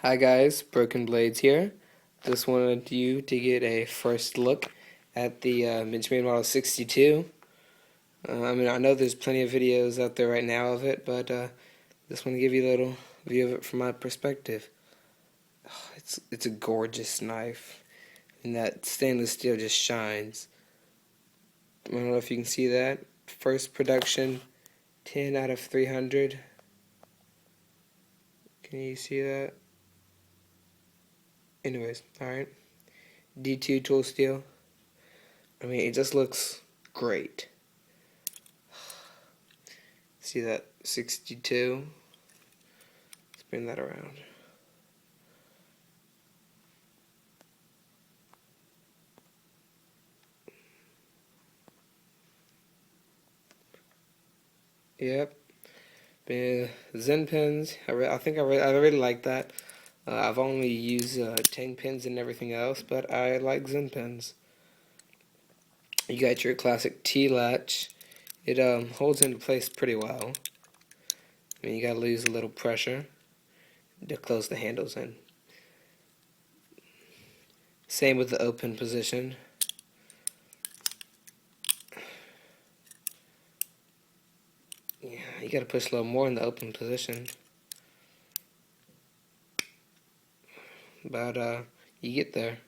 Hi guys, BrokenBlades here. Just wanted you to get a first look at the Benchmade Model 62. I know there's plenty of videos out there right now of it, but just want to give you a little view of it from my perspective. Oh, it's a gorgeous knife, and that stainless steel just shines. I don't know if you can see that. First production, 10 out of 300. Can you see that? Anyways, alright. D2 tool steel. It just looks great. See that 62? Let's bring that around. Yep. Zen pins. I really like that. I've only used Tang pins and everything else, but I like Zen pins. You got your classic T-latch. It holds into place pretty well. You gotta lose a little pressure to close the handles in. Same with the open position. Yeah, you gotta push a little more in the open position. But you get there.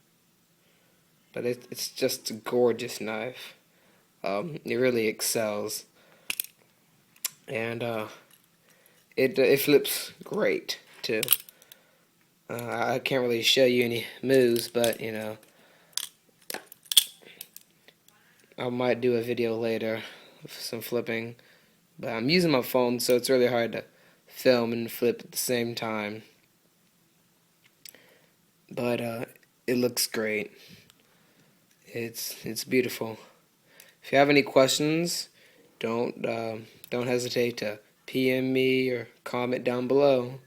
But it's just a gorgeous knife. It really excels, and it flips great too. I can't really show you any moves, but I might do a video later of some flipping. But I'm using my phone, so it's really hard to film and flip at the same time. But it looks great. It's beautiful. If you have any questions, don't hesitate to PM me or comment down below.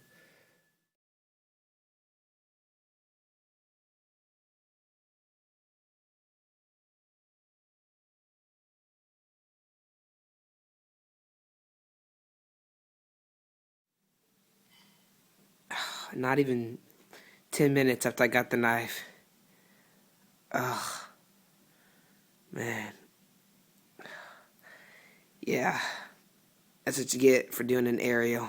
Not even 10 minutes after I got the knife. Ugh, man. Yeah, that's what you get for doing an aerial.